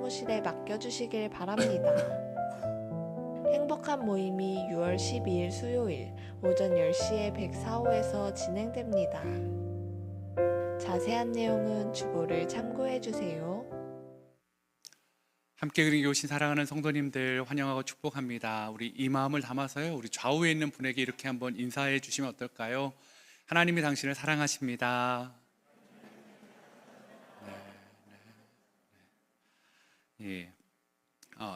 사무실에 맡겨주시길 바랍니다. 행복한 모임이 6월 12일 수요일 오전 10시에 104호에서 진행됩니다. 자세한 내용은 주보를 참고해주세요. 함께 그리기 오신 사랑하는 성도님들 환영하고 축복합니다. 우리 이 마음을 담아서요, 우리 좌우에 있는 분에게 이렇게 한번 인사해 주시면 어떨까요? 하나님이 당신을 사랑하십니다. 예.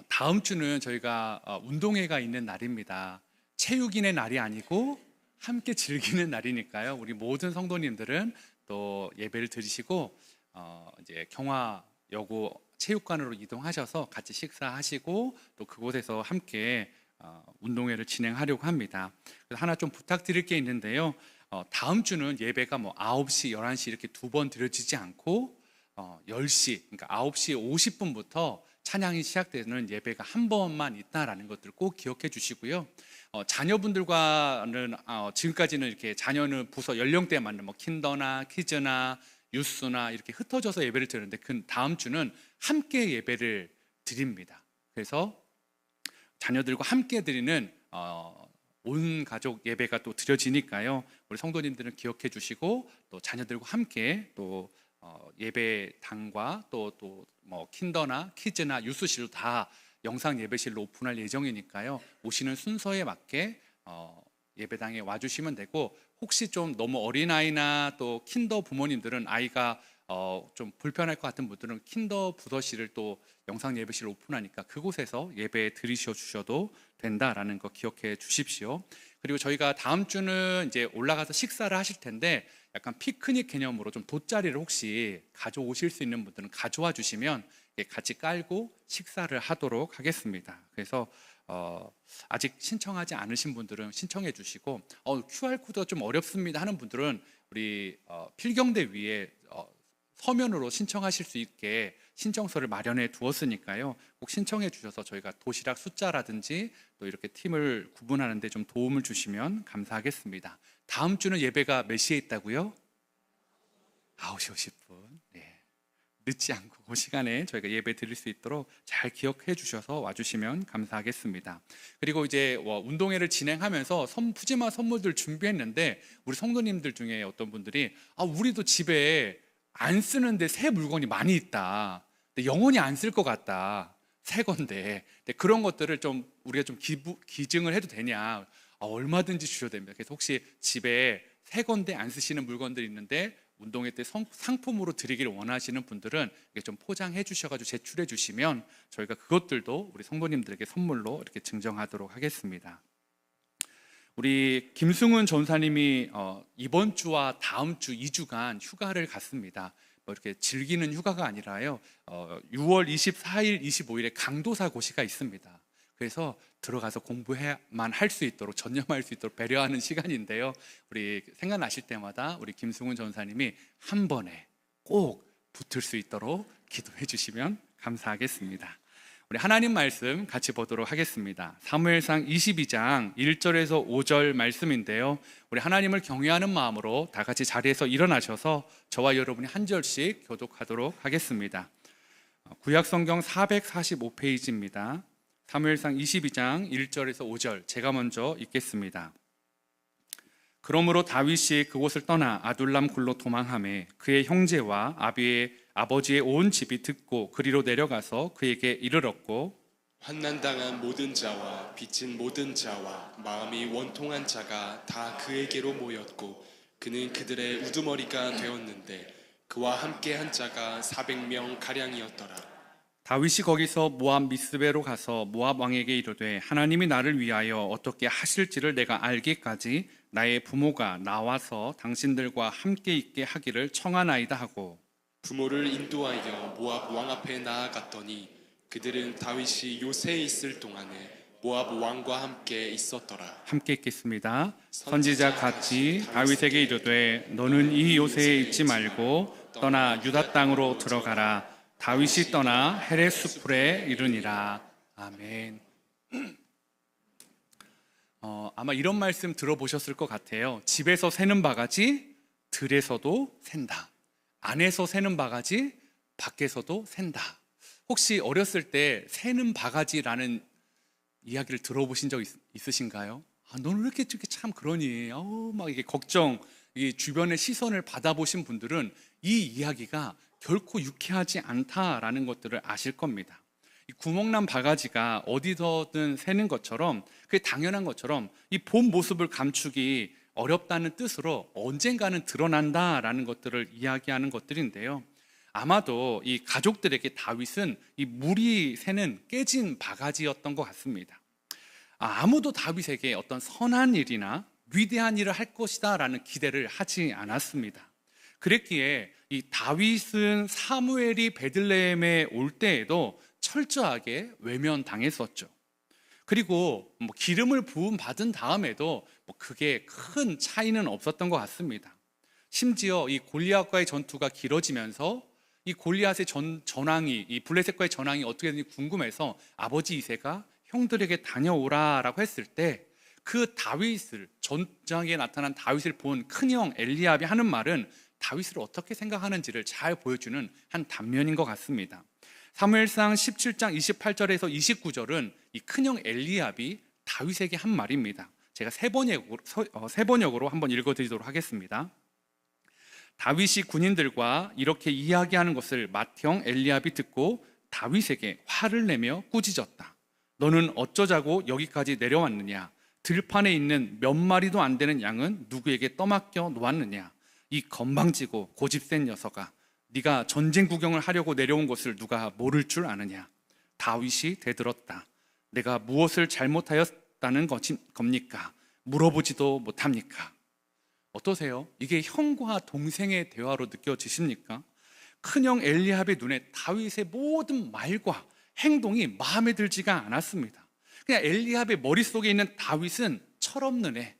다음 주는 저희가 운동회가 있는 날입니다. 체육인의 날이 아니고 함께 즐기는 날이니까요. 우리 모든 성도님들은 또 예배를 드리시고 이제 경화여고 체육관으로 이동하셔서 같이 식사하시고 또 그곳에서 함께 운동회를 진행하려고 합니다. 그래서 하나 좀 부탁드릴 게 있는데요. 다음 주는 예배가 9시, 11시 이렇게 두 번 드려지지 않고 10시, 그러니까 9시 50분부터 찬양이 시작되는 예배가 한 번만 있다라는 것들을 꼭 기억해 주시고요. 자녀분들과는 지금까지는 이렇게 자녀는 부서 연령대에 맞는 킨더나 키즈나 유스나 이렇게 흩어져서 예배를 드리는데 그 다음 주는 함께 예배를 드립니다. 그래서 자녀들과 함께 드리는 온 가족 예배가 또 드려지니까요. 우리 성도님들은 기억해 주시고 또 자녀들과 함께 또 예배당과 또 킨더나 키즈나 유스실로 다 영상 예배실로 오픈할 예정이니까요. 오시는 순서에 맞게 예배당에 와주시면 되고, 혹시 좀 너무 어린아이나 또 킨더 부모님들은 아이가 좀 불편할 것 같은 분들은 킨더 부서실을 또 영상 예배실을 오픈하니까 그곳에서 예배 드리셔 주셔도 된다라는 거 기억해 주십시오. 그리고 저희가 다음 주는 이제 올라가서 식사를 하실 텐데 약간 피크닉 개념으로 좀 돗자리를 혹시 가져오실 수 있는 분들은 가져와 주시면 같이 깔고 식사를 하도록 하겠습니다. 그래서 아직 신청하지 않으신 분들은 신청해 주시고 QR코드가 좀 어렵습니다 하는 분들은 우리 필경대 위에 서면으로 신청하실 수 있게 신청서를 마련해 두었으니까요. 꼭 신청해 주셔서 저희가 도시락 숫자라든지 또 이렇게 팀을 구분하는 데 좀 도움을 주시면 감사하겠습니다. 다음 주는 예배가 몇 시에 있다고요? 9시 50분. 네. 늦지 않고 그 시간에 저희가 예배 드릴 수 있도록 잘 기억해 주셔서 와주시면 감사하겠습니다. 그리고 이제 운동회를 진행하면서 푸짐한 선물들 준비했는데 우리 성도님들 중에 어떤 분들이 우리도 집에 안 쓰는데 새 물건이 많이 있다. 근데 영원히 안 쓸 것 같다. 새 건데. 근데 그런 것들을 좀 우리가 좀 기증을 해도 되냐? 얼마든지 주셔도 됩니다. 그래서 혹시 집에 새 건데 안 쓰시는 물건들이 있는데 운동회 때 상품으로 드리기를 원하시는 분들은 이게 좀 포장해 주셔가지고 제출해 주시면 저희가 그것들도 우리 성도님들에게 선물로 이렇게 증정하도록 하겠습니다. 우리 김승훈 전사님이 이번 주와 다음 주 2주간 휴가를 갔습니다. 이렇게 즐기는 휴가가 아니라요. 6월 24일, 25일에 강도사 고시가 있습니다. 그래서 들어가서 공부만 할 수 있도록 전념할 수 있도록 배려하는 시간인데요. 우리 생각나실 때마다 우리 김승훈 전사님이 한 번에 꼭 붙을 수 있도록 기도해 주시면 감사하겠습니다. 우리 하나님 말씀 같이 보도록 하겠습니다. 사무엘상 22장 1절에서 5절 말씀인데요. 우리 하나님을 경외하는 마음으로 다 같이 자리에서 일어나셔서 저와 여러분이 한 절씩 교독하도록 하겠습니다. 구약성경 445페이지입니다. 사무엘상 22장 1절에서 5절 제가 먼저 읽겠습니다. 그러므로 다윗이 그곳을 떠나 아둘람 굴로 도망하매 그의 형제와 아버지의 온 집이 듣고 그리로 내려가서 그에게 이르렀고, 환난당한 모든 자와 빚진 모든 자와 마음이 원통한 자가 다 그에게로 모였고 그는 그들의 우두머리가 되었는데 그와 함께 한 자가 400명 가량이었더라. 다윗이 거기서 모압 미스베로 가서 모압 왕에게 이르되 하나님이 나를 위하여 어떻게 하실지를 내가 알기까지 나의 부모가 나와서 당신들과 함께 있게 하기를 청하나이다 하고, 부모를 인도하여 모압 왕 앞에 나아갔더니 그들은 다윗이 요새에 있을 동안에 모압 왕과 함께 있었더라. 함께 읽겠습니다. 선지자 갓이 다윗에게 이르되 너는 이 요새에 있지 말고 떠나 유다 땅으로 들어가라. 다윗이 떠나 헤레스풀에 이르니라. 아멘. 아마 이런 말씀 들어보셨을 것 같아요. 집에서 새는 바가지 들에서도 샌다. 안에서 새는 바가지 밖에서도 샌다. 혹시 어렸을 때 새는 바가지라는 이야기를 들어보신 적 있으신가요? 너는 왜 이렇게 참 그러니? 막 이게 걱정, 이 주변의 시선을 받아보신 분들은 이 이야기가 결코 유쾌하지 않다라는 것들을 아실 겁니다. 이 구멍난 바가지가 어디서든 새는 것처럼, 그게 당연한 것처럼 이 본 모습을 감추기 어렵다는 뜻으로 언젠가는 드러난다라는 것들을 이야기하는 것들인데요. 아마도 이 가족들에게 다윗은 이 물이 새는 깨진 바가지였던 것 같습니다. 아무도 다윗에게 어떤 선한 일이나 위대한 일을 할 것이다 라는 기대를 하지 않았습니다. 그랬기에 이 다윗은 사무엘이 베들레헴에 올 때에도 철저하게 외면당했었죠. 그리고 기름을 부음 받은 다음에도 그게 큰 차이는 없었던 것 같습니다. 심지어 이 골리앗과의 전투가 길어지면서 이 골리앗의 전황이, 이 블레셋과의 전황이 어떻게 되는지 궁금해서 아버지 이새가 형들에게 다녀오라라고 했을 때 그 다윗을, 전장에 나타난 다윗을 본 큰형 엘리압이 하는 말은 다윗을 어떻게 생각하는지를 잘 보여주는 한 단면인 것 같습니다. 사무엘상 17장 28절에서 29절은 이 큰형 엘리압이 다윗에게 한 말입니다. 제가 세 번역으로 한번 읽어드리도록 하겠습니다. 다윗이 군인들과 이렇게 이야기하는 것을 맏형 엘리압이 듣고 다윗에게 화를 내며 꾸짖었다. 너는 어쩌자고 여기까지 내려왔느냐? 들판에 있는 몇 마리도 안 되는 양은 누구에게 떠맡겨 놓았느냐? 이 건방지고 고집센 녀석아, 네가 전쟁 구경을 하려고 내려온 것을 누가 모를 줄 아느냐? 다윗이 대들었다. 내가 무엇을 잘못하였다는 겁니까? 물어보지도 못합니까? 어떠세요? 이게 형과 동생의 대화로 느껴지십니까? 큰형 엘리압의 눈에 다윗의 모든 말과 행동이 마음에 들지가 않았습니다. 그냥 엘리압의 머릿속에 있는 다윗은 철없는 애,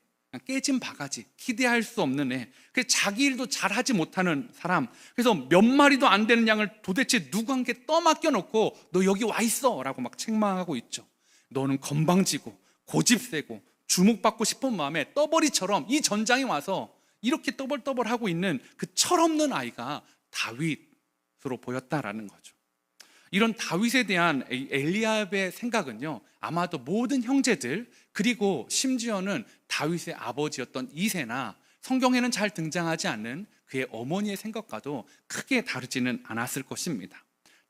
깨진 바가지, 기대할 수 없는 애, 자기 일도 잘하지 못하는 사람, 그래서 몇 마리도 안 되는 양을 도대체 누구한테 떠맡겨 놓고 너 여기 와 있어 라고 막 책망하고 있죠. 너는 건방지고 고집세고 주목받고 싶은 마음에 떠벌이처럼 이 전장에 와서 이렇게 떠벌떠벌하고 있는 그 철없는 아이가 다윗으로 보였다라는 거죠. 이런 다윗에 대한 엘리압의 생각은요, 아마도 모든 형제들, 그리고 심지어는 다윗의 아버지였던 이새나 성경에는 잘 등장하지 않는 그의 어머니의 생각과도 크게 다르지는 않았을 것입니다.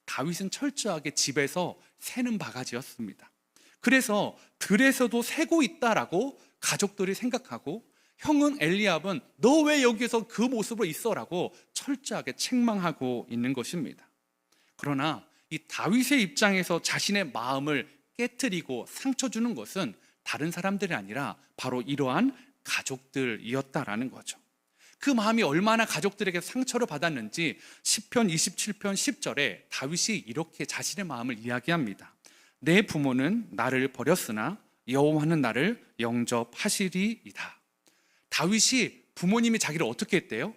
다윗은 철저하게 집에서 새는 바가지였습니다. 그래서 들에서도 새고 있다라고 가족들이 생각하고, 형은 엘리압은 너 왜 여기에서 그 모습으로 있어라고 철저하게 책망하고 있는 것입니다. 그러나 이 다윗의 입장에서 자신의 마음을 깨트리고 상처 주는 것은 다른 사람들이 아니라 바로 이러한 가족들이었다라는 거죠. 그 마음이 얼마나 가족들에게 상처를 받았는지 시편 27편 10절에 다윗이 이렇게 자신의 마음을 이야기합니다. 내 부모는 나를 버렸으나 여호와는 나를 영접하시리이다. 다윗이 부모님이 자기를 어떻게 했대요?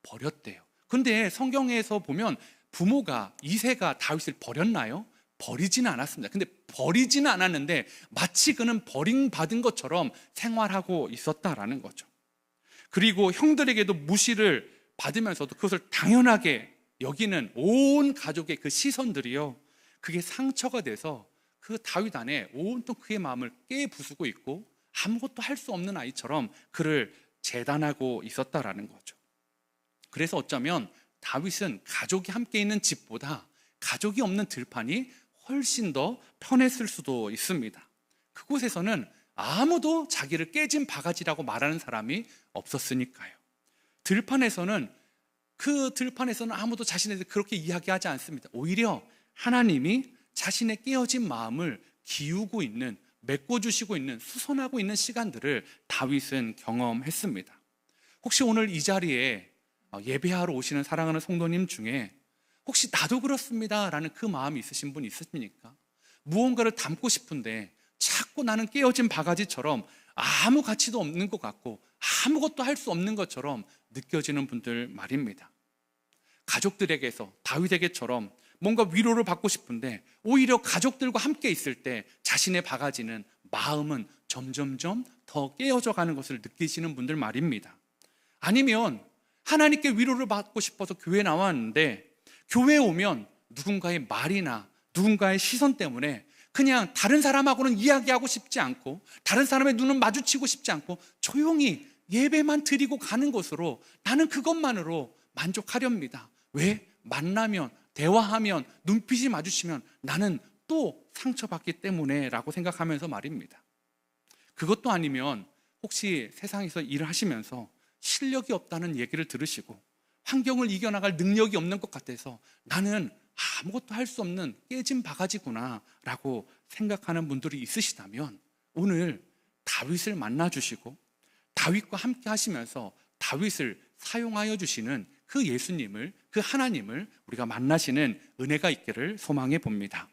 버렸대요. 근데 성경에서 보면 부모가, 이새가 다윗을 버렸나요? 버리지는 않았습니다. 근데 버리지는 않았는데 마치 그는 버림받은 것처럼 생활하고 있었다라는 거죠. 그리고 형들에게도 무시를 받으면서도 그것을 당연하게 여기는 온 가족의 그 시선들이요, 그게 상처가 돼서 그 다윗 안에 온통 그의 마음을 깨부수고 있고 아무것도 할 수 없는 아이처럼 그를 재단하고 있었다라는 거죠. 그래서 어쩌면 다윗은 가족이 함께 있는 집보다 가족이 없는 들판이 훨씬 더 편했을 수도 있습니다. 그곳에서는 아무도 자기를 깨진 바가지라고 말하는 사람이 없었으니까요. 들판에서는 아무도 자신에 대해 그렇게 이야기하지 않습니다. 오히려 하나님이 자신의 깨어진 마음을 기우고 있는, 메꿔주시고 있는, 수선하고 있는 시간들을 다윗은 경험했습니다. 혹시 오늘 이 자리에 예배하러 오시는 사랑하는 성도님 중에 혹시 나도 그렇습니다 라는 그 마음이 있으신 분 있으십니까? 무언가를 담고 싶은데 자꾸 나는 깨어진 바가지처럼 아무 가치도 없는 것 같고 아무것도 할 수 없는 것처럼 느껴지는 분들 말입니다. 가족들에게서 다윗에게처럼 뭔가 위로를 받고 싶은데 오히려 가족들과 함께 있을 때 자신의 바가지는, 마음은 점점점 더 깨어져 가는 것을 느끼시는 분들 말입니다. 아니면 하나님께 위로를 받고 싶어서 교회에 나왔는데 교회에 오면 누군가의 말이나 누군가의 시선 때문에 그냥 다른 사람하고는 이야기하고 싶지 않고 다른 사람의 눈은 마주치고 싶지 않고 조용히 예배만 드리고 가는 것으로 나는 그것만으로 만족하렵니다. 왜? 만나면 대화하면 눈빛이 마주치면 나는 또 상처받기 때문에 라고 생각하면서 말입니다. 그것도 아니면 혹시 세상에서 일을 하시면서 실력이 없다는 얘기를 들으시고 환경을 이겨나갈 능력이 없는 것 같아서 나는 아무것도 할 수 없는 깨진 바가지구나 라고 생각하는 분들이 있으시다면 오늘 다윗을 만나주시고 다윗과 함께 하시면서 다윗을 사용하여 주시는 그 예수님을, 그 하나님을 우리가 만나시는 은혜가 있기를 소망해 봅니다.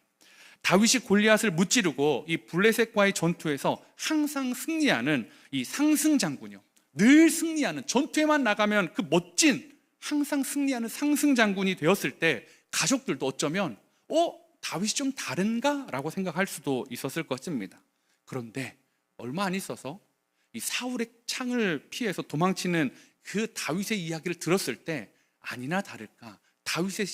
다윗이 골리앗을 무찌르고 이 블레셋과의 전투에서 항상 승리하는 이 상승장군이요, 늘 승리하는, 전투에만 나가면 그 멋진 항상 승리하는 상승장군이 되었을 때 가족들도 어쩌면 다윗이 좀 다른가? 라고 생각할 수도 있었을 것입니다. 그런데 얼마 안 있어서 이 사울의 창을 피해서 도망치는 그 다윗의 이야기를 들었을 때 아니나 다를까 다윗의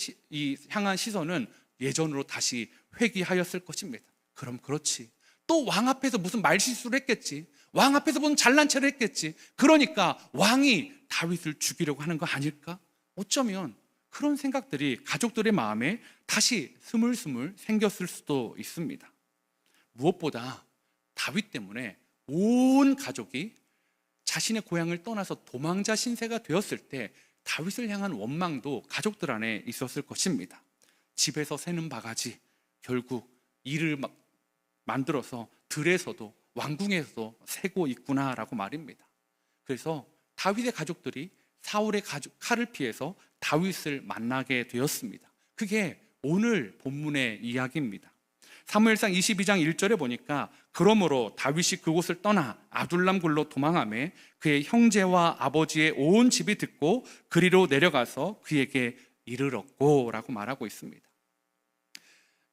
향한 시선은 예전으로 다시 회귀하였을 것입니다. 그럼 그렇지, 또 왕 앞에서 무슨 말실수를 했겠지, 왕 앞에서 무슨 잘난 체를 했겠지, 그러니까 왕이 다윗을 죽이려고 하는 거 아닐까? 어쩌면 그런 생각들이 가족들의 마음에 다시 스물스물 생겼을 수도 있습니다. 무엇보다 다윗 때문에 온 가족이 자신의 고향을 떠나서 도망자 신세가 되었을 때 다윗을 향한 원망도 가족들 안에 있었을 것입니다. 집에서 새는 바가지, 결국 일을 만들어서 들에서도 왕궁에서도 새고 있구나라고 말입니다. 그래서 다윗의 가족들이 사울의 칼을 피해서 다윗을 만나게 되었습니다. 그게 오늘 본문의 이야기입니다. 사무엘상 22장 1절에 보니까 그러므로 다윗이 그곳을 떠나 아둘람 굴로 도망하매 그의 형제와 아버지의 온 집이 듣고 그리로 내려가서 그에게 이르렀고 라고 말하고 있습니다.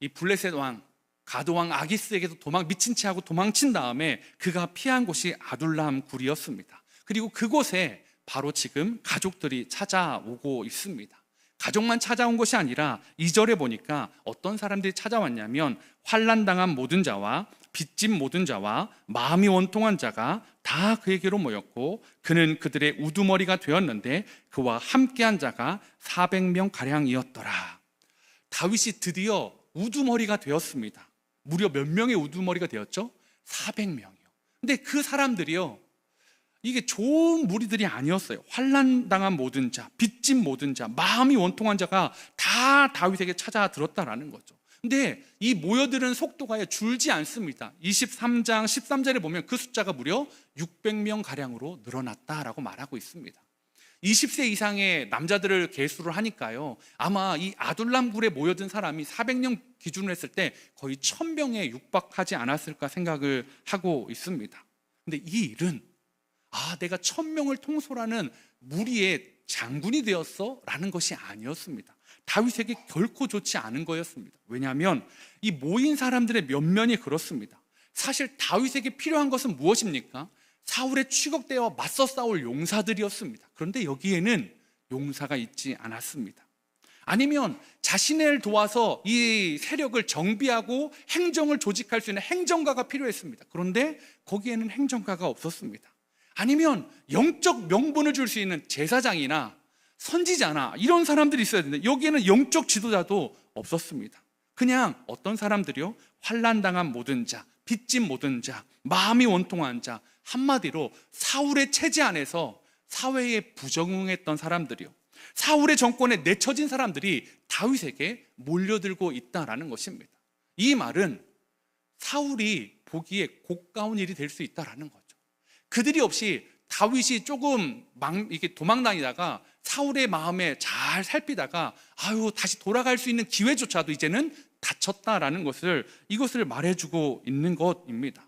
이 블레셋 왕 가드 왕 아기스에게도 미친 채 하고 도망친 다음에 그가 피한 곳이 아둘람 굴이었습니다. 그리고 그곳에 바로 지금 가족들이 찾아오고 있습니다. 가족만 찾아온 것이 아니라 2절에 보니까 어떤 사람들이 찾아왔냐면 환난당한 모든 자와 빚진 모든 자와 마음이 원통한 자가 다 그에게로 모였고 그는 그들의 우두머리가 되었는데 그와 함께한 자가 400명가량이었더라. 다윗이 드디어 우두머리가 되었습니다. 무려 몇 명의 우두머리가 되었죠? 400명이요. 근데 그 사람들이요, 이게 좋은 무리들이 아니었어요. 환난당한 모든 자, 빚진 모든 자, 마음이 원통한 자가 다 다윗에게 찾아들었다라는 거죠. 근데 이 모여드는 속도가 줄지 않습니다. 23장 13절에 보면 그 숫자가 무려 600명 가량으로 늘어났다라고 말하고 있습니다. 20세 이상의 남자들을 계수를 하니까요, 아마 이 아둘람 굴에 모여든 사람이 400명 기준으로 했을 때 거의 1000명에 육박하지 않았을까 생각을 하고 있습니다. 근데 이 일은 내가 1000명을 통솔하는 무리의 장군이 되었어? 라는 것이 아니었습니다. 다윗에게 결코 좋지 않은 거였습니다. 왜냐하면 이 모인 사람들의 면면이 그렇습니다. 사실 다윗에게 필요한 것은 무엇입니까? 사울의 추격대와 맞서 싸울 용사들이었습니다. 그런데 여기에는 용사가 있지 않았습니다. 아니면 자신을 도와서 이 세력을 정비하고 행정을 조직할 수 있는 행정가가 필요했습니다. 그런데 거기에는 행정가가 없었습니다. 아니면 영적 명분을 줄 수 있는 제사장이나 선지자나 이런 사람들이 있어야 되는데 여기에는 영적 지도자도 없었습니다. 그냥 어떤 사람들이요, 환난당한 모든 자, 빚진 모든 자, 마음이 원통한 자, 한마디로 사울의 체제 안에서 사회에 부적응했던 사람들이요, 사울의 정권에 내쳐진 사람들이 다윗에게 몰려들고 있다라는 것입니다. 이 말은 사울이 보기에 고가운 일이 될 수 있다라는 거죠. 그들이 없이 다윗이 조금 이렇게 도망다니다가 사울의 마음에 잘 살피다가 다시 돌아갈 수 있는 기회조차도 이제는 닫혔다라는 것을, 이것을 말해주고 있는 것입니다.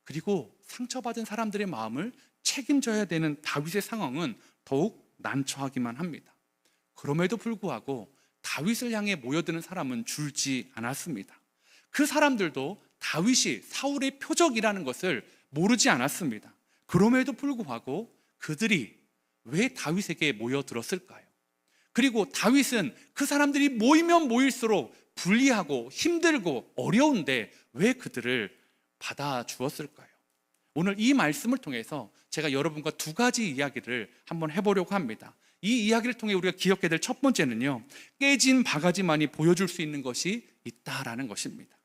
그리고 상처받은 사람들의 마음을 책임져야 되는 다윗의 상황은 더욱 난처하기만 합니다. 그럼에도 불구하고 다윗을 향해 모여드는 사람은 줄지 않았습니다. 그 사람들도 다윗이 사울의 표적이라는 것을 모르지 않았습니다. 그럼에도 불구하고 그들이 왜 다윗에게 모여들었을까요? 그리고 다윗은 그 사람들이 모이면 모일수록 불리하고 힘들고 어려운데 왜 그들을 받아주었을까요? 오늘 이 말씀을 통해서 제가 여러분과 두 가지 이야기를 한번 해보려고 합니다. 이 이야기를 통해 우리가 기억해야 될 첫 번째는요, 깨진 바가지만이 보여줄 수 있는 것이 있다라는 것입니다.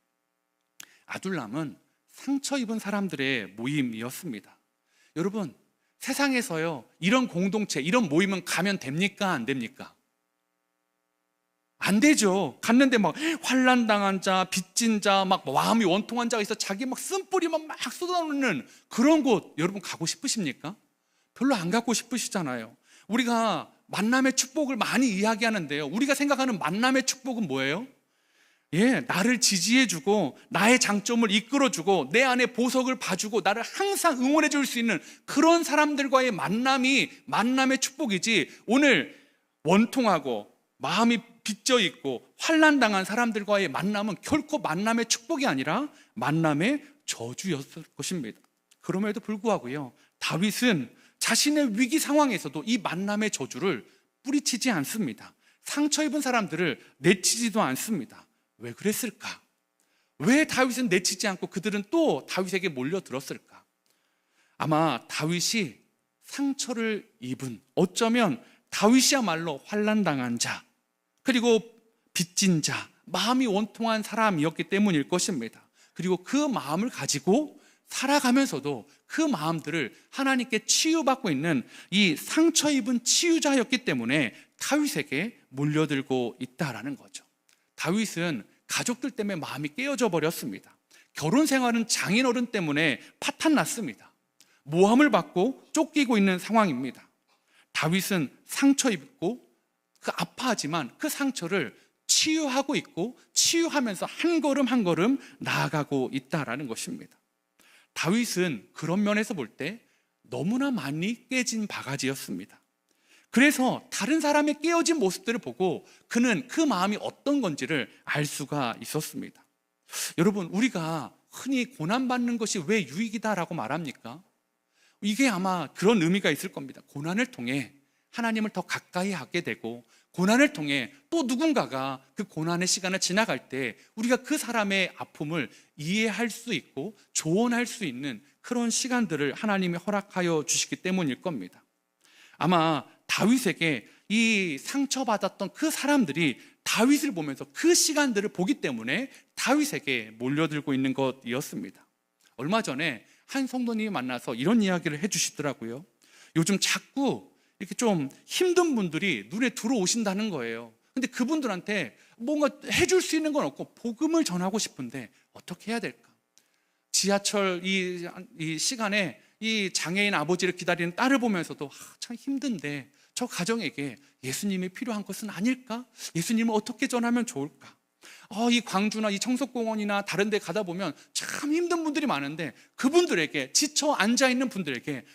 아둘람은 상처 입은 사람들의 모임이었습니다. 여러분, 세상에서요, 이런 공동체, 이런 모임은 가면 됩니까? 안 됩니까? 안 되죠. 갔는데 막 환난당한 자, 빚진 자, 막 마음이 원통한 자가 있어 자기 막 쓴뿌리만 막 쏟아놓는 그런 곳, 여러분 가고 싶으십니까? 별로 안 가고 싶으시잖아요. 우리가 만남의 축복을 많이 이야기하는데요, 우리가 생각하는 만남의 축복은 뭐예요? 나를 지지해주고 나의 장점을 이끌어주고 내 안에 보석을 봐주고 나를 항상 응원해줄 수 있는 그런 사람들과의 만남이 만남의 축복이지, 오늘 원통하고 마음이 빚져있고 환난당한 사람들과의 만남은 결코 만남의 축복이 아니라 만남의 저주였을 것입니다. 그럼에도 불구하고요, 다윗은 자신의 위기 상황에서도 이 만남의 저주를 뿌리치지 않습니다. 상처 입은 사람들을 내치지도 않습니다. 왜 그랬을까? 왜 다윗은 내치지 않고 그들은 또 다윗에게 몰려들었을까? 아마 다윗이 상처를 입은, 어쩌면 다윗이야말로 환난당한 자, 그리고 빚진 자, 마음이 원통한 사람이었기 때문일 것입니다. 그리고 그 마음을 가지고 살아가면서도 그 마음들을 하나님께 치유받고 있는 이 상처 입은 치유자였기 때문에 다윗에게 몰려들고 있다라는 거죠. 다윗은 가족들 때문에 마음이 깨어져 버렸습니다. 결혼 생활은 장인어른 때문에 파탄났습니다. 모함을 받고 쫓기고 있는 상황입니다. 다윗은 상처 입고 그 아파하지만 그 상처를 치유하고 있고 치유하면서 한 걸음 한 걸음 나아가고 있다라는 것입니다. 다윗은 그런 면에서 볼 때 너무나 많이 깨진 바가지였습니다. 그래서 다른 사람의 깨어진 모습들을 보고 그는 그 마음이 어떤 건지를 알 수가 있었습니다. 여러분, 우리가 흔히 고난받는 것이 왜 유익이다라고 말합니까? 이게 아마 그런 의미가 있을 겁니다. 고난을 통해 하나님을 더 가까이 하게 되고, 고난을 통해 또 누군가가 그 고난의 시간을 지나갈 때 우리가 그 사람의 아픔을 이해할 수 있고 조언할 수 있는 그런 시간들을 하나님이 허락하여 주시기 때문일 겁니다. 아마 다윗에게 이 상처받았던 그 사람들이 다윗을 보면서 그 시간들을 보기 때문에 다윗에게 몰려들고 있는 것이었습니다. 얼마 전에 한 성도님이 만나서 이런 이야기를 해주시더라고요. 요즘 자꾸 이렇게 좀 힘든 분들이 눈에 들어오신다는 거예요. 근데 그분들한테 뭔가 해줄 수 있는 건 없고 복음을 전하고 싶은데 어떻게 해야 될까? 지하철 이 시간에 이 장애인 아버지를 기다리는 딸을 보면서도 참 힘든데 저 가정에게 예수님이 필요한 것은 아닐까? 예수님을 어떻게 전하면 좋을까? 이 광주나 이 청석공원이나 다른 데 가다 보면 참 힘든 분들이 많은데 그분들에게, 지쳐 앉아있는 분들에게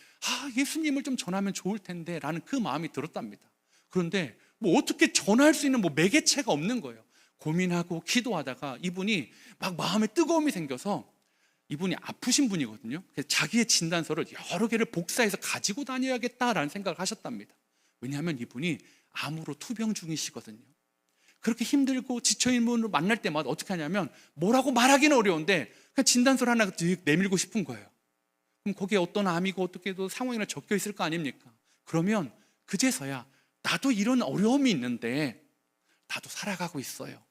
예수님을 좀 전하면 좋을 텐데 라는 그 마음이 들었답니다. 그런데 뭐 어떻게 전할 수 있는 매개체가 없는 거예요. 고민하고 기도하다가 이분이 막 마음에 뜨거움이 생겨서, 이분이 아프신 분이거든요. 그래서 자기의 진단서를 여러 개를 복사해서 가지고 다녀야겠다라는 생각을 하셨답니다. 왜냐하면 이분이 암으로 투병 중이시거든요. 그렇게 힘들고 지쳐있는 분을 만날 때마다 어떻게 하냐면 뭐라고 말하기는 어려운데 그냥 진단서를 하나 내밀고 싶은 거예요. 그럼 거기에 어떤 암이고 어떻게 또 상황이나 적혀 있을 거 아닙니까? 그러면 그제서야 나도 이런 어려움이 있는데 나도 살아가고 있어요.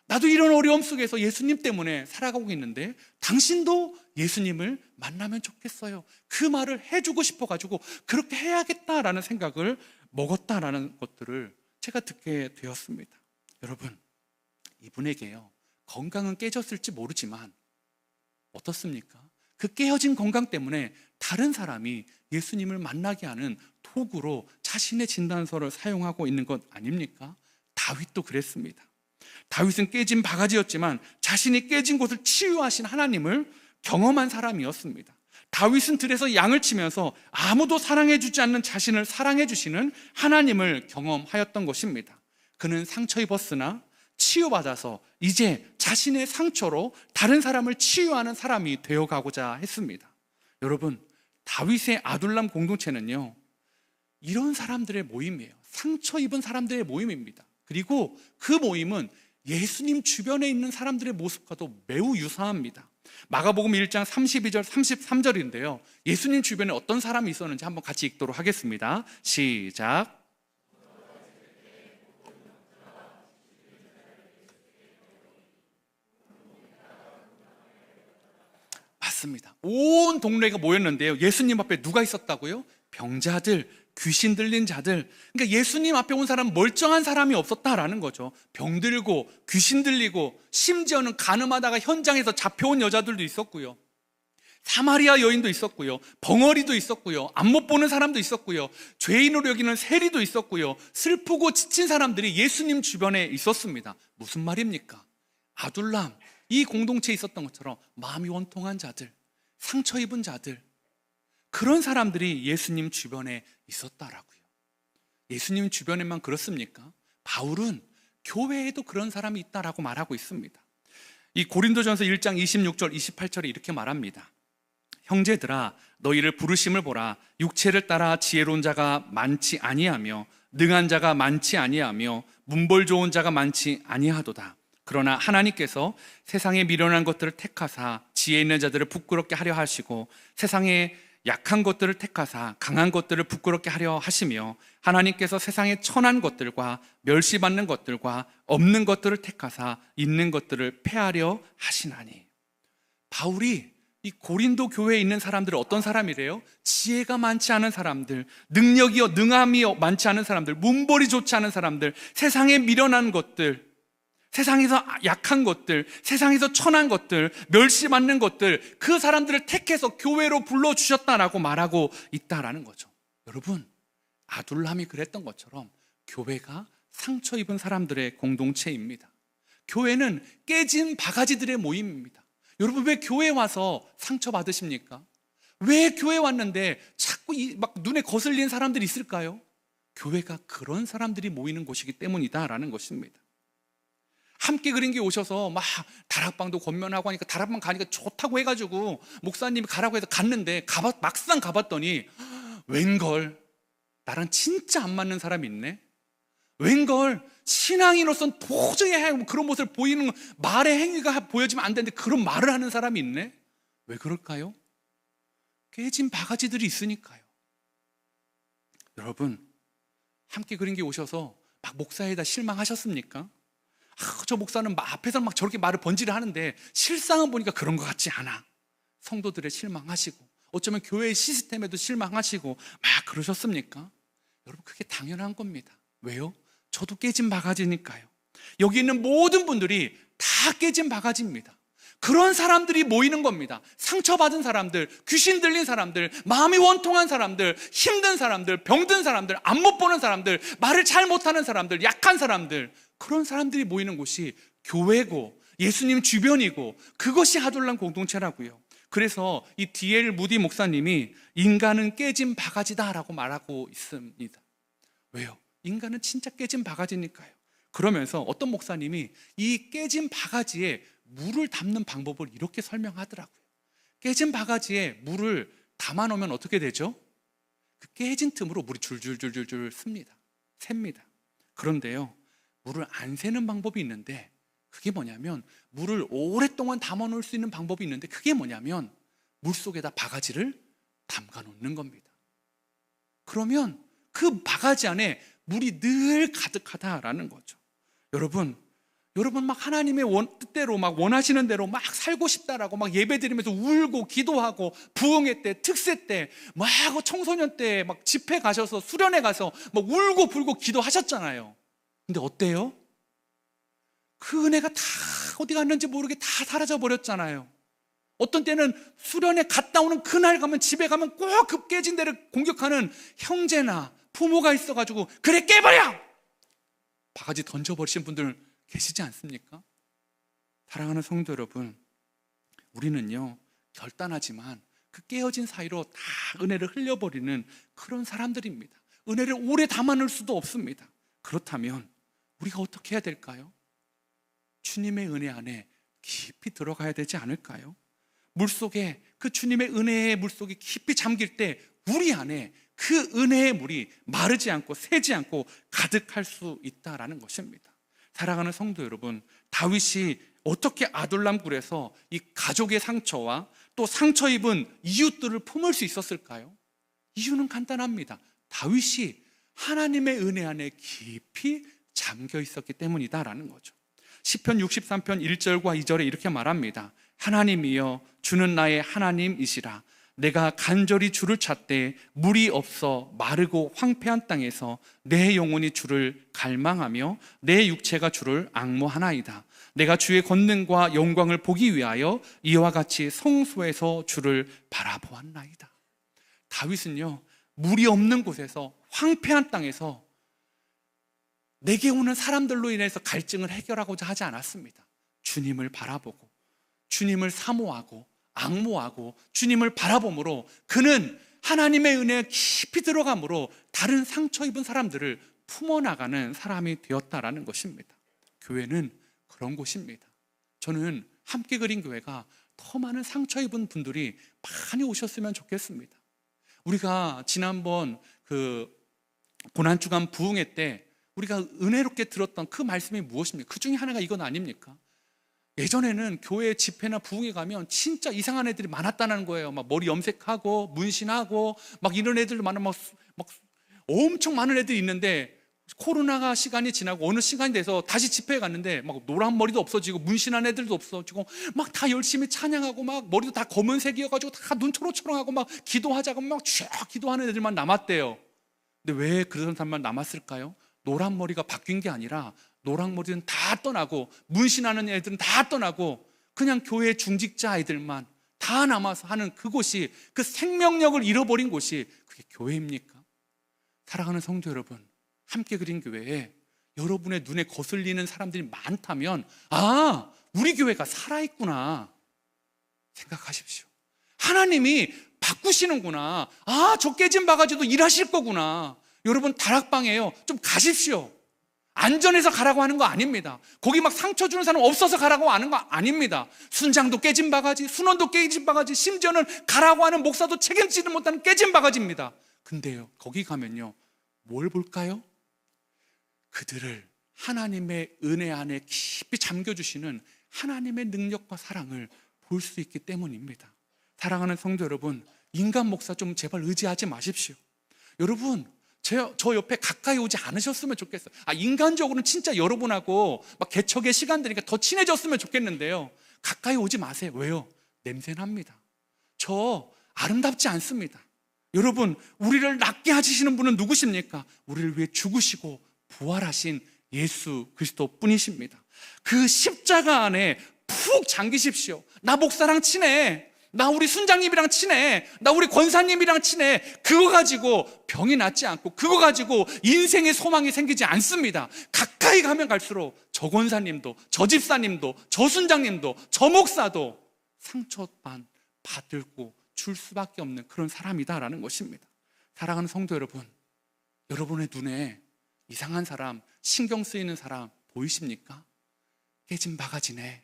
나도 이런 어려움 속에서 예수님 때문에 살아가고 있는데 당신도 예수님을 만나면 좋겠어요. 그 말을 해주고 싶어가지고 그렇게 해야겠다라는 생각을 먹었다라는 것들을 제가 듣게 되었습니다. 여러분, 이분에게요, 건강은 깨졌을지 모르지만 어떻습니까? 그 깨어진 건강 때문에 다른 사람이 예수님을 만나게 하는 도구로 자신의 진단서를 사용하고 있는 것 아닙니까? 다윗도 그랬습니다. 다윗은 깨진 바가지였지만 자신이 깨진 곳을 치유하신 하나님을 경험한 사람이었습니다. 다윗은 들에서 양을 치면서 아무도 사랑해주지 않는 자신을 사랑해주시는 하나님을 경험하였던 것입니다. 그는 상처 입었으나 치유받아서 이제 자신의 상처로 다른 사람을 치유하는 사람이 되어가고자 했습니다. 여러분, 다윗의 아둘람 공동체는요, 이런 사람들의 모임이에요. 상처 입은 사람들의 모임입니다. 그리고 그 모임은 예수님 주변에 있는 사람들의 모습과도 매우 유사합니다. 마가복음 1장 32절 33절인데요. 예수님 주변에 어떤 사람이 있었는지 한번 같이 읽도록 하겠습니다. 시작. 맞습니다. 온 동네가 모였는데요. 예수님 앞에 누가 있었다고요? 병자들, 귀신 들린 자들. 그러니까 예수님 앞에 온 사람은 멀쩡한 사람이 없었다라는 거죠. 병들고 귀신 들리고 심지어는 간음하다가 현장에서 잡혀온 여자들도 있었고요. 사마리아 여인도 있었고요. 벙어리도 있었고요. 안 못 보는 사람도 있었고요. 죄인으로 여기는 세리도 있었고요. 슬프고 지친 사람들이 예수님 주변에 있었습니다. 무슨 말입니까? 아둘람, 이 공동체에 있었던 것처럼 마음이 원통한 자들, 상처 입은 자들, 그런 사람들이 예수님 주변에 있었다라고요. 예수님 주변에만 그렇습니까? 바울은 교회에도 그런 사람이 있다라고 말하고 있습니다. 이 고린도전서 1장 26절 28절에 이렇게 말합니다. 형제들아, 너희를 부르심을 보라. 육체를 따라 지혜로운 자가 많지 아니하며 능한 자가 많지 아니하며 문벌 좋은 자가 많지 아니하도다. 그러나 하나님께서 세상에 미련한 것들을 택하사 지혜 있는 자들을 부끄럽게 하려 하시고 세상에 약한 것들을 택하사 강한 것들을 부끄럽게 하려 하시며 하나님께서 세상에 천한 것들과 멸시받는 것들과 없는 것들을 택하사 있는 것들을 폐하려 하시나니. 바울이 이 고린도 교회에 있는 사람들은 어떤 사람이래요? 지혜가 많지 않은 사람들, 능력이요 능함이 많지 않은 사람들, 문벌이 좋지 않은 사람들, 세상에 미련한 것들, 세상에서 약한 것들, 세상에서 천한 것들, 멸시받는 것들, 그 사람들을 택해서 교회로 불러주셨다라고 말하고 있다라는 거죠. 여러분, 아둘람이 그랬던 것처럼 교회가 상처 입은 사람들의 공동체입니다. 교회는 깨진 바가지들의 모임입니다. 여러분, 왜 교회 와서 상처 받으십니까? 왜 교회 왔는데 자꾸 막 눈에 거슬리는 사람들이 있을까요? 교회가 그런 사람들이 모이는 곳이기 때문이다라는 것입니다. 함께 그린 게 오셔서 막 다락방도 권면하고 하니까 다락방 가니까 좋다고 해가지고 목사님이 가라고 해서 갔는데 막상 가봤더니 웬걸 나랑 진짜 안 맞는 사람이 있네. 웬걸 신앙인으로서는 도저히 그런 모습을 보이는 말의 행위가 보여지면 안 되는데 그런 말을 하는 사람이 있네. 왜 그럴까요? 깨진 바가지들이 있으니까요. 여러분, 함께 그린 게 오셔서 막 목사에다 실망하셨습니까? 저 목사는 앞에서 막 저렇게 말을 번지를 하는데 실상은 보니까 그런 것 같지 않아. 성도들의 실망하시고 어쩌면 교회의 시스템에도 실망하시고 막 그러셨습니까? 여러분, 그게 당연한 겁니다. 왜요? 저도 깨진 바가지니까요. 여기 있는 모든 분들이 다 깨진 바가지입니다. 그런 사람들이 모이는 겁니다. 상처받은 사람들, 귀신 들린 사람들, 마음이 원통한 사람들, 힘든 사람들, 병든 사람들, 안 못 보는 사람들, 말을 잘 못하는 사람들, 약한 사람들, 그런 사람들이 모이는 곳이 교회고 예수님 주변이고 그것이 아둘람 공동체라고요. 그래서 이 D.L. 무디 목사님이 인간은 깨진 바가지다라고 말하고 있습니다. 왜요? 인간은 진짜 깨진 바가지니까요. 그러면서 어떤 목사님이 이 깨진 바가지에 물을 담는 방법을 이렇게 설명하더라고요. 깨진 바가지에 물을 담아놓으면 어떻게 되죠? 그 깨진 틈으로 물이 줄줄줄줄줄 셉니다. 그런데요, 물을 안 새는 방법이 있는데 그게 뭐냐면 물을 오랫동안 담아놓을 수 있는 방법이 있는데 그게 뭐냐면 물속에다 바가지를 담가 놓는 겁니다. 그러면 그 바가지 안에 물이 늘 가득하다라는 거죠. 여러분 막 하나님의 뜻대로 막 원하시는 대로 막 살고 싶다라고 막 예배드리면서 울고 기도하고 부흥회 때, 특세 때, 막 청소년 때 막 집회 가셔서 수련회 가서 막 울고 불고 기도하셨잖아요. 근데 어때요? 그 은혜가 다 어디 갔는지 모르게 다 사라져 버렸잖아요. 어떤 때는 수련회 갔다 오는 그날 가면 집에 가면 꼭 그 깨진 데를 공격하는 형제나 부모가 있어가지고 그래 깨버려! 바가지 던져버리신 분들 계시지 않습니까? 사랑하는 성도 여러분, 우리는요 결단하지만 그 깨어진 사이로 다 은혜를 흘려버리는 그런 사람들입니다. 은혜를 오래 담아놓을 수도 없습니다. 그렇다면 우리가 어떻게 해야 될까요? 주님의 은혜 안에 깊이 들어가야 되지 않을까요? 물속에 그 주님의 은혜의 물속에 깊이 잠길 때 우리 안에 그 은혜의 물이 마르지 않고 새지 않고 가득할 수 있다라는 것입니다. 사랑하는 성도 여러분, 다윗이 어떻게 아둘람 굴에서 이 가족의 상처와 또 상처 입은 이웃들을 품을 수 있었을까요? 이유는 간단합니다. 다윗이 하나님의 은혜 안에 깊이 잠겨 있었기 때문이다라는 거죠. 시편 63편 1절과 2절에 이렇게 말합니다. 하나님이여 주는 나의 하나님이시라. 내가 간절히 주를 찾되 물이 없어 마르고 황폐한 땅에서 내 영혼이 주를 갈망하며 내 육체가 주를 앙모하나이다. 내가 주의 권능과 영광을 보기 위하여 이와 같이 성소에서 주를 바라보았나이다. 다윗은요, 물이 없는 곳에서 황폐한 땅에서 내게 오는 사람들로 인해서 갈증을 해결하고자 하지 않았습니다. 주님을 바라보고 주님을 사모하고 앙모하고 주님을 바라봄으로 그는 하나님의 은혜에 깊이 들어감으로 다른 상처 입은 사람들을 품어나가는 사람이 되었다라는 것입니다. 교회는 그런 곳입니다. 저는 함께 그린 교회가 더 많은 상처 입은 분들이 많이 오셨으면 좋겠습니다. 우리가 지난번 그 고난주간 부흥회 때 우리가 은혜롭게 들었던 그 말씀이 무엇입니까? 그 중에 하나가 이건 아닙니까? 예전에는 교회 집회나 부흥회 가면 진짜 이상한 애들이 많았다는 거예요. 막 머리 염색하고 문신하고 막 이런 애들 많은 막 엄청 많은 애들이 있는데 코로나가 시간이 지나고 어느 시간이 돼서 다시 집회에 갔는데 막 노란 머리도 없어지고 문신한 애들도 없어지고 막 다 열심히 찬양하고 막 머리도 다 검은색이어가지고 다 눈 초롱초롱하고 막 기도하자고 막 쫙 기도하는 애들만 남았대요. 근데 왜 그런 사람만 남았을까요? 노란 머리가 바뀐 게 아니라 노란 머리는 다 떠나고 문신하는 애들은 다 떠나고 그냥 교회 중직자 아이들만 다 남아서 하는 그곳이, 그 생명력을 잃어버린 곳이 그게 교회입니까? 사랑하는 성도 여러분, 함께 그린 교회에 여러분의 눈에 거슬리는 사람들이 많다면 아, 우리 교회가 살아있구나 생각하십시오. 하나님이 바꾸시는구나. 아, 저 깨진 바가지도 일하실 거구나. 여러분 다락방이에요. 좀 가십시오. 안전해서 가라고 하는 거 아닙니다. 거기 막 상처 주는 사람 없어서 가라고 하는 거 아닙니다. 순장도 깨진 바가지, 순원도 깨진 바가지, 심지어는 가라고 하는 목사도 책임지지 못하는 깨진 바가지입니다. 근데요, 거기 가면요, 뭘 볼까요? 그들을 하나님의 은혜 안에 깊이 잠겨주시는 하나님의 능력과 사랑을 볼 수 있기 때문입니다. 사랑하는 성도 여러분, 인간 목사 좀 제발 의지하지 마십시오. 여러분, 저 옆에 가까이 오지 않으셨으면 좋겠어요. 인간적으로는 진짜 여러분하고 막 개척의 시간 되니까 더 친해졌으면 좋겠는데요, 가까이 오지 마세요. 왜요? 냄새납니다. 저 아름답지 않습니다. 여러분, 우리를 낫게 하시는 분은 누구십니까? 우리를 위해 죽으시고 부활하신 예수 그리스도 뿐이십니다. 그 십자가 안에 푹 잠기십시오. 나 목사랑 친해, 나 우리 순장님이랑 친해, 나 우리 권사님이랑 친해. 그거 가지고 병이 낫지 않고 그거 가지고 인생의 소망이 생기지 않습니다. 가까이 가면 갈수록 저 권사님도 저 집사님도 저 순장님도 저 목사도 상처만 받고 줄 수밖에 없는 그런 사람이다라는 것입니다. 사랑하는 성도 여러분, 여러분의 눈에 이상한 사람, 신경 쓰이는 사람 보이십니까? 깨진 바가지네.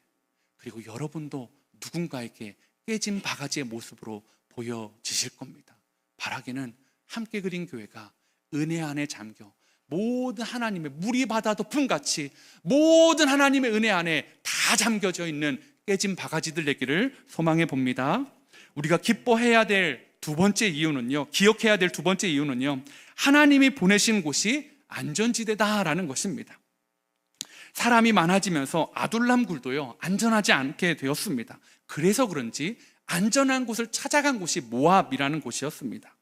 그리고 여러분도 누군가에게 깨진 바가지의 모습으로 보여지실 겁니다. 바라기는 함께 그린 교회가 은혜 안에 잠겨 모든 하나님의 물이 바다 덮음같이 모든 하나님의 은혜 안에 다 잠겨져 있는 깨진 바가지들 되기를 소망해 봅니다. 우리가 기뻐해야 될 두 번째 이유는요, 기억해야 될 두 번째 이유는요, 하나님이 보내신 곳이 안전지대다라는 것입니다. 사람이 많아지면서 아둘람 굴도요, 안전하지 않게 되었습니다. 그래서 그런지 안전한 곳을 찾아간 곳이 모압이라는 곳이었습니다.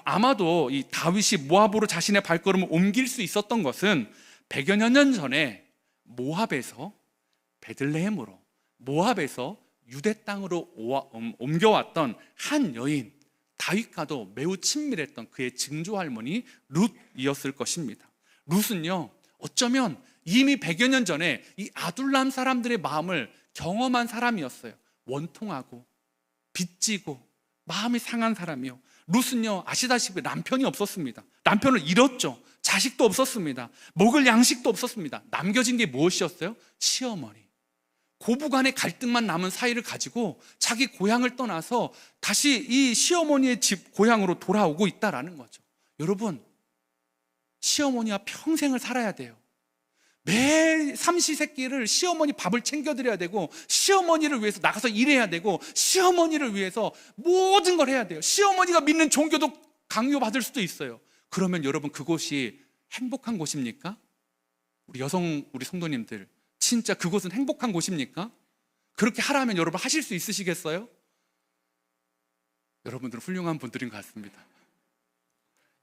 아마도 이 다윗이 모압으로 자신의 발걸음을 옮길 수 있었던 것은 100여 년 전에 모압에서 베들레헴으로, 모압에서 유대 땅으로 옮겨왔던 한 여인, 다윗과도 매우 친밀했던 그의 증조 할머니 룻이었을 것입니다. 룻은요, 어쩌면 이미 100여 년 전에 이 아둘람 사람들의 마음을 경험한 사람이었어요. 원통하고 빚지고 마음이 상한 사람이요. 룻은요, 아시다시피 남편이 없었습니다. 남편을 잃었죠. 자식도 없었습니다. 먹을 양식도 없었습니다. 남겨진 게 무엇이었어요? 시어머니. 고부간의 갈등만 남은 사이를 가지고 자기 고향을 떠나서 다시 이 시어머니의 집 고향으로 돌아오고 있다라는 거죠. 여러분, 시어머니와 평생을 살아야 돼요. 매 삼시세끼를 시어머니 밥을 챙겨드려야 되고, 시어머니를 위해서 나가서 일해야 되고, 시어머니를 위해서 모든 걸 해야 돼요. 시어머니가 믿는 종교도 강요받을 수도 있어요. 그러면 여러분, 그곳이 행복한 곳입니까? 우리 성도님들, 진짜 그곳은 행복한 곳입니까? 그렇게 하라면 여러분 하실 수 있으시겠어요? 여러분들은 훌륭한 분들인 것 같습니다.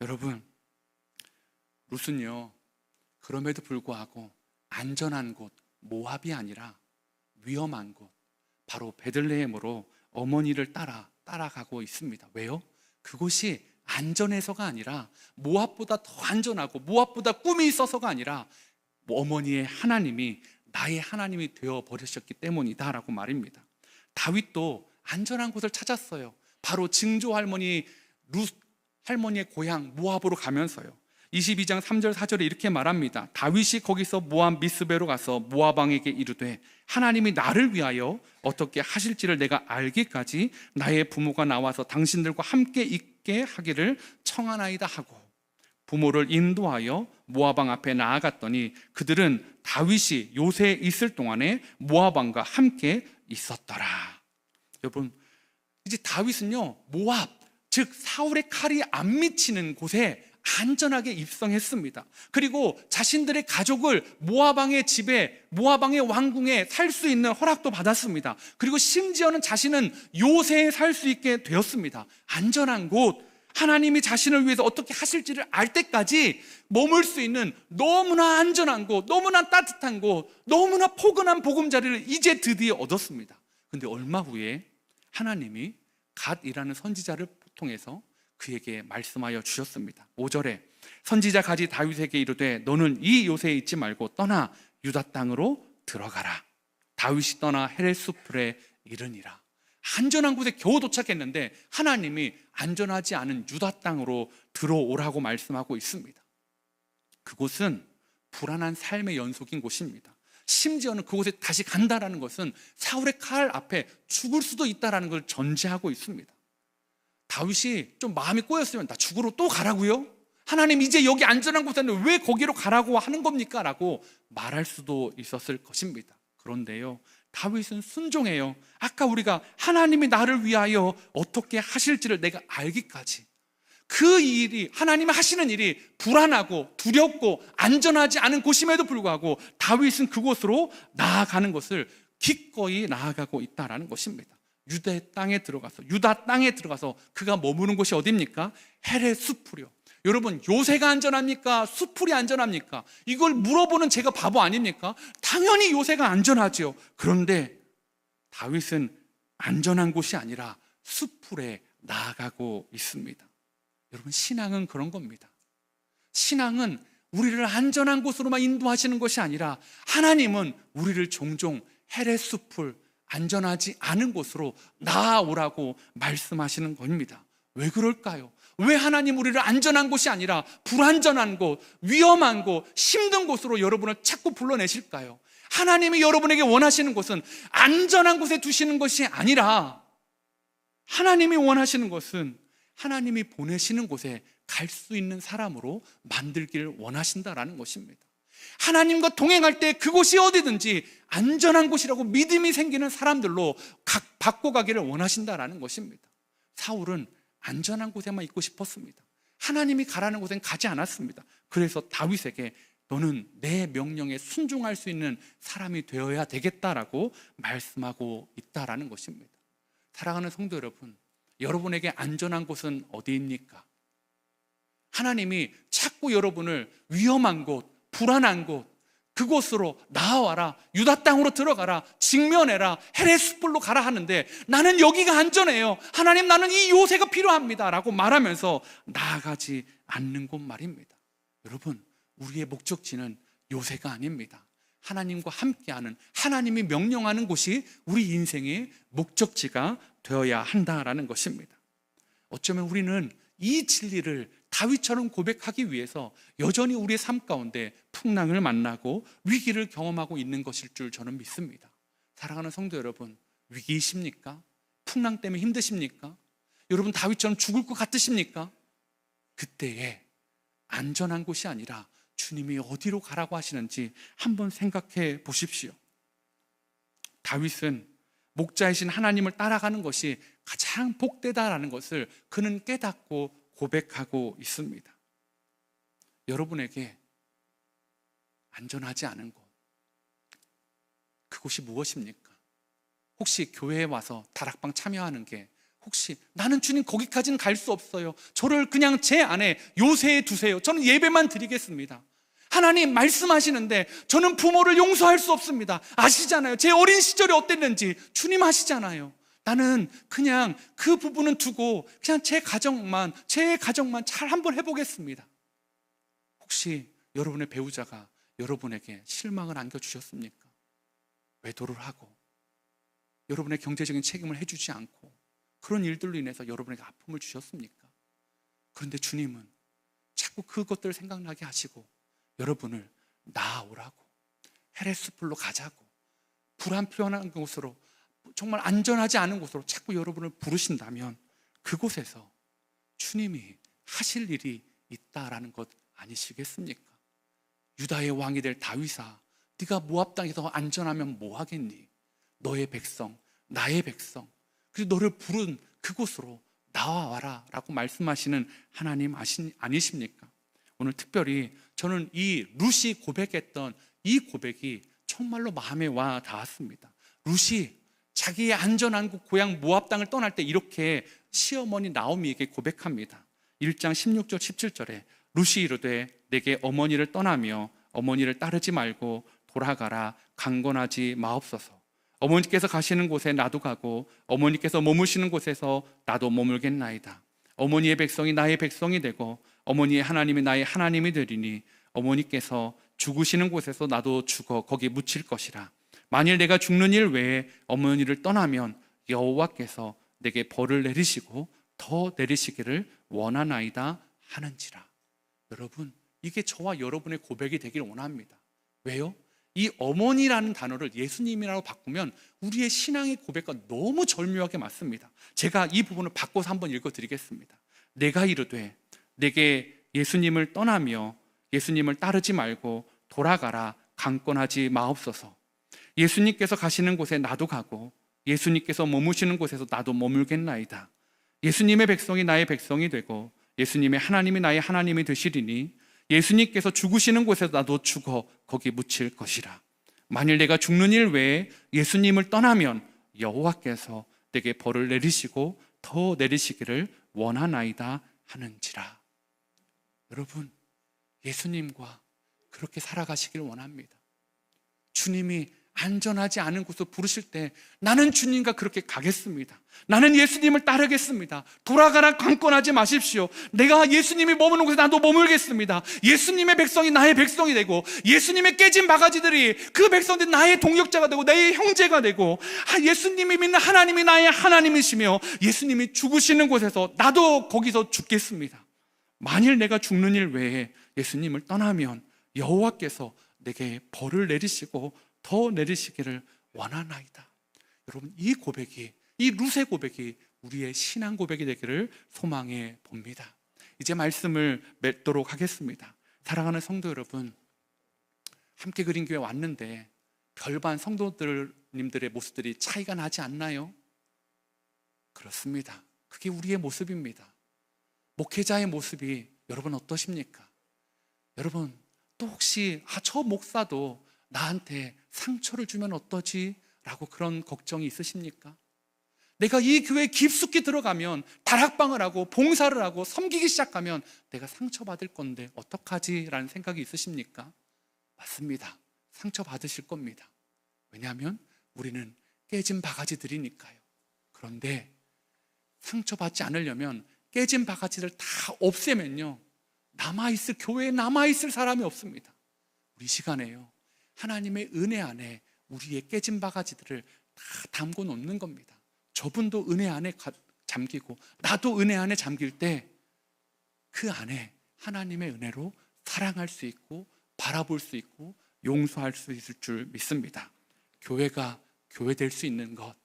여러분, 룻은요, 그럼에도 불구하고 안전한 곳, 모압이 아니라 위험한 곳, 바로 베들레헴으로 어머니를 따라가고 있습니다. 왜요? 그곳이 안전해서가 아니라, 모압보다 더 안전하고 모압보다 꿈이 있어서가 아니라 어머니의 하나님이 나의 하나님이 되어버리셨기 때문이다라고 말입니다. 다윗도 안전한 곳을 찾았어요. 바로 증조 할머니 룻 할머니의 고향 모압으로 가면서요. 22장 3절 4절에 이렇게 말합니다. 다윗이 거기서 모압 미스베로 가서 모압 왕에게 이르되 하나님이 나를 위하여 어떻게 하실지를 내가 알기까지 나의 부모가 나와서 당신들과 함께 있게 하기를 청하나이다 하고 부모를 인도하여 모압 왕 앞에 나아갔더니 그들은 다윗이 요새에 있을 동안에 모압 왕과 함께 있었더라. 여러분, 이제 다윗은요, 모압, 즉 사울의 칼이 안 미치는 곳에 안전하게 입성했습니다. 그리고 자신들의 가족을 모압 왕의 집에, 모압 왕의 왕궁에 살 수 있는 허락도 받았습니다. 그리고 심지어는 자신은 요새에 살 수 있게 되었습니다. 안전한 곳, 하나님이 자신을 위해서 어떻게 하실지를 알 때까지 머물 수 있는 너무나 안전한 곳, 너무나 따뜻한 곳, 너무나 포근한 보금자리를 이제 드디어 얻었습니다. 근데 얼마 후에 하나님이 갓이라는 선지자를 통해서 그에게 말씀하여 주셨습니다. 5절에 선지자 갓이 다윗에게 이르되 너는 이 요새에 있지 말고 떠나 유다 땅으로 들어가라. 다윗이 떠나 헤레스풀에 이르니라. 안전한 곳에 겨우 도착했는데 하나님이 안전하지 않은 유다 땅으로 들어오라고 말씀하고 있습니다. 그곳은 불안한 삶의 연속인 곳입니다. 심지어는 그곳에 다시 간다라는 것은 사울의 칼 앞에 죽을 수도 있다라는 걸 전제하고 있습니다. 다윗이 좀 마음이 꼬였으면 나 죽으러 또 가라고요? 하나님 이제 여기 안전한 곳에는 왜 거기로 가라고 하는 겁니까? 라고 말할 수도 있었을 것입니다. 그런데요, 다윗은 순종해요. 아까 우리가 하나님이 나를 위하여 어떻게 하실지를 내가 알기까지, 그 일이, 하나님이 하시는 일이 불안하고 두렵고 안전하지 않은 곳임에도 불구하고 다윗은 그곳으로 나아가는 것을 기꺼이 나아가고 있다는 것입니다. 유다 땅에 들어가서 그가 머무는 곳이 어디입니까? 헤레스풀이요. 여러분, 요새가 안전합니까? 수풀이 안전합니까? 이걸 물어보는 제가 바보 아닙니까? 당연히 요새가 안전하죠. 그런데 다윗은 안전한 곳이 아니라 수풀에 나아가고 있습니다. 여러분, 신앙은 그런 겁니다. 신앙은 우리를 안전한 곳으로만 인도하시는 것이 아니라 하나님은 우리를 종종 헤레스풀, 안전하지 않은 곳으로 나아오라고 말씀하시는 겁니다. 왜 그럴까요? 왜 하나님 우리를 안전한 곳이 아니라 불안전한 곳, 위험한 곳, 힘든 곳으로 여러분을 자꾸 불러내실까요? 하나님이 여러분에게 원하시는 곳은 안전한 곳에 두시는 것이 아니라 하나님이 원하시는 것은 하나님이 보내시는 곳에 갈 수 있는 사람으로 만들기를 원하신다라는 것입니다. 하나님과 동행할 때 그곳이 어디든지 안전한 곳이라고 믿음이 생기는 사람들로 바꿔가기를 원하신다라는 것입니다. 사울은 안전한 곳에만 있고 싶었습니다. 하나님이 가라는 곳엔 가지 않았습니다. 그래서 다윗에게 너는 내 명령에 순종할 수 있는 사람이 되어야 되겠다라고 말씀하고 있다라는 것입니다. 사랑하는 성도 여러분, 여러분에게 안전한 곳은 어디입니까? 하나님이 자꾸 여러분을 위험한 곳, 불안한 곳, 그곳으로 나아와라, 유다 땅으로 들어가라, 직면해라, 헤레스풀로 가라 하는데 나는 여기가 안전해요, 하나님 나는 이 요새가 필요합니다 라고 말하면서 나아가지 않는 곳 말입니다. 여러분, 우리의 목적지는 요새가 아닙니다. 하나님과 함께하는, 하나님이 명령하는 곳이 우리 인생의 목적지가 되어야 한다라는 것입니다. 어쩌면 우리는 이 진리를 다윗처럼 고백하기 위해서 여전히 우리의 삶 가운데 풍랑을 만나고 위기를 경험하고 있는 것일 줄 저는 믿습니다. 사랑하는 성도 여러분, 위기이십니까? 풍랑 때문에 힘드십니까? 여러분 다윗처럼 죽을 것 같으십니까? 그때에 안전한 곳이 아니라 주님이 어디로 가라고 하시는지 한번 생각해 보십시오. 다윗은 목자이신 하나님을 따라가는 것이 가장 복되다라는 것을 그는 깨닫고 고백하고 있습니다. 여러분에게 안전하지 않은 곳, 그곳이 무엇입니까? 혹시 교회에 와서 다락방 참여하는 게 혹시 나는 주님 거기까지는 갈 수 없어요, 저를 그냥 제 안에 요새에 두세요, 저는 예배만 드리겠습니다, 하나님 말씀하시는데 저는 부모를 용서할 수 없습니다, 아시잖아요, 제 어린 시절이 어땠는지 주님 아시잖아요, 나는 그냥 그 부분은 두고 그냥 제 가정만 잘 한번 해보겠습니다. 혹시 여러분의 배우자가 여러분에게 실망을 안겨주셨습니까? 외도를 하고 여러분의 경제적인 책임을 해주지 않고 그런 일들로 인해서 여러분에게 아픔을 주셨습니까? 그런데 주님은 자꾸 그것들을 생각나게 하시고 여러분을 나아오라고, 헤레스풀로 가자고, 불안불안한 곳으로, 정말 안전하지 않은 곳으로 자꾸 여러분을 부르신다면 그곳에서 주님이 하실 일이 있다라는 것 아니시겠습니까? 유다의 왕이 될 다윗아, 네가 모압 땅에서 안전하면 뭐 하겠니? 너의 백성, 나의 백성, 그리고 너를 부른 그곳으로 나와와라 라고 말씀하시는 하나님 아니십니까? 오늘 특별히 저는 이 룻이 고백했던 이 고백이 정말로 마음에 와 닿았습니다. 룻이 자기의 안전한 곳 고향 모압 땅을 떠날 때 이렇게 시어머니 나오미에게 고백합니다. 1장 16절 17절에 룻이 이르되 내게 어머니를 떠나며 어머니를 따르지 말고 돌아가라, 강권하지 마옵소서. 어머니께서 가시는 곳에 나도 가고 어머니께서 머무시는 곳에서 나도 머물겠나이다. 어머니의 백성이 나의 백성이 되고 어머니의 하나님이 나의 하나님이 되리니 어머니께서 죽으시는 곳에서 나도 죽어 거기 묻힐 것이라. 만일 내가 죽는 일 외에 어머니를 떠나면 여호와께서 내게 벌을 내리시고 더 내리시기를 원하나이다 하는지라. 여러분, 이게 저와 여러분의 고백이 되길 원합니다. 왜요? 이 어머니라는 단어를 예수님이라고 바꾸면 우리의 신앙의 고백과 너무 절묘하게 맞습니다. 제가 이 부분을 바꿔서 한번 읽어드리겠습니다. 내가 이르되 내게 예수님을 떠나며 예수님을 따르지 말고 돌아가라, 강권하지 마옵소서. 예수님께서 가시는 곳에 나도 가고 예수님께서 머무시는 곳에서 나도 머물겠나이다. 예수님의 백성이 나의 백성이 되고 예수님의 하나님이 나의 하나님이 되시리니 예수님께서 죽으시는 곳에서 나도 죽어 거기 묻힐 것이라. 만일 내가 죽는 일 외에 예수님을 떠나면 여호와께서 내게 벌을 내리시고 더 내리시기를 원하나이다 하는지라. 여러분, 예수님과 그렇게 살아가시길 원합니다. 주님이 안전하지 않은 곳으로 부르실 때 나는 주님과 그렇게 가겠습니다. 나는 예수님을 따르겠습니다. 돌아가라, 강권하지 마십시오. 내가 예수님이 머무는 곳에 나도 머물겠습니다. 예수님의 백성이 나의 백성이 되고 예수님의 깨진 바가지들이 그 백성들이 나의 동역자가 되고 나의 형제가 되고 예수님이 믿는 하나님이 나의 하나님이시며 예수님이 죽으시는 곳에서 나도 거기서 죽겠습니다. 만일 내가 죽는 일 외에 예수님을 떠나면 여호와께서 내게 벌을 내리시고 더 내리시기를 원하나이다. 여러분, 이 고백이, 이 룻의 고백이 우리의 신앙 고백이 되기를 소망해 봅니다. 이제 말씀을 맺도록 하겠습니다. 사랑하는 성도 여러분, 함께 그린 교회 왔는데 별반 성도님들의 모습들이 차이가 나지 않나요? 그렇습니다. 그게 우리의 모습입니다. 목회자의 모습이 여러분 어떠십니까? 여러분, 또 혹시 저 목사도 나한테 상처를 주면 어떠지? 라고 그런 걱정이 있으십니까? 내가 이 교회에 깊숙이 들어가면 다락방을 하고 봉사를 하고 섬기기 시작하면 내가 상처받을 건데 어떡하지? 라는 생각이 있으십니까? 맞습니다. 상처받으실 겁니다. 왜냐하면 우리는 깨진 바가지들이니까요. 그런데 상처받지 않으려면 깨진 바가지를 다 없애면요, 교회에 남아있을 사람이 없습니다. 우리 시간에요, 하나님의 은혜 안에 우리의 깨진 바가지들을 다 담고 놓는 겁니다. 저분도 은혜 안에 잠기고 나도 은혜 안에 잠길 때 그 안에 하나님의 은혜로 사랑할 수 있고 바라볼 수 있고 용서할 수 있을 줄 믿습니다. 교회가 교회 될 수 있는 것,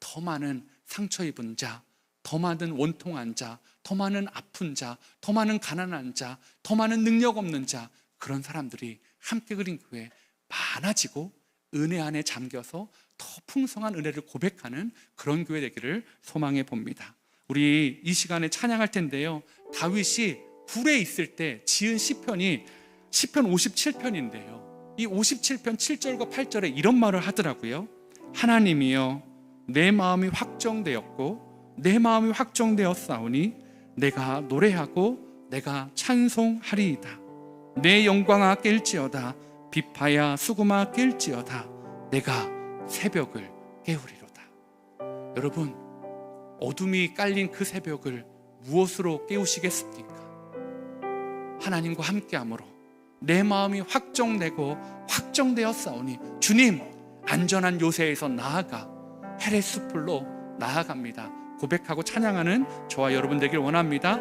더 많은 상처 입은 자, 더 많은 원통한 자, 더 많은 아픈 자, 더 많은 가난한 자, 더 많은 능력 없는 자, 그런 사람들이 함께 그린 교회 많아지고 은혜 안에 잠겨서 더 풍성한 은혜를 고백하는 그런 교회 되기를 소망해 봅니다. 우리 이 시간에 찬양할 텐데요, 다윗이 굴에 있을 때 지은 시편이 시편 57편인데요 이 57편 7절과 8절에 이런 말을 하더라고요. 하나님이여, 내 마음이 확정되었고 내 마음이 확정되었사오니 내가 노래하고 내가 찬송하리이다. 내 영광아 깰지어다. 비파야 수금아 깰지어다. 내가 새벽을 깨우리로다. 여러분, 어둠이 깔린 그 새벽을 무엇으로 깨우시겠습니까? 하나님과 함께함으로 내 마음이 확정되고 확정되었사오니 주님, 안전한 요새에서 나아가 헬의 숲으로 나아갑니다. 고백하고 찬양하는 저와 여러분 되길 원합니다.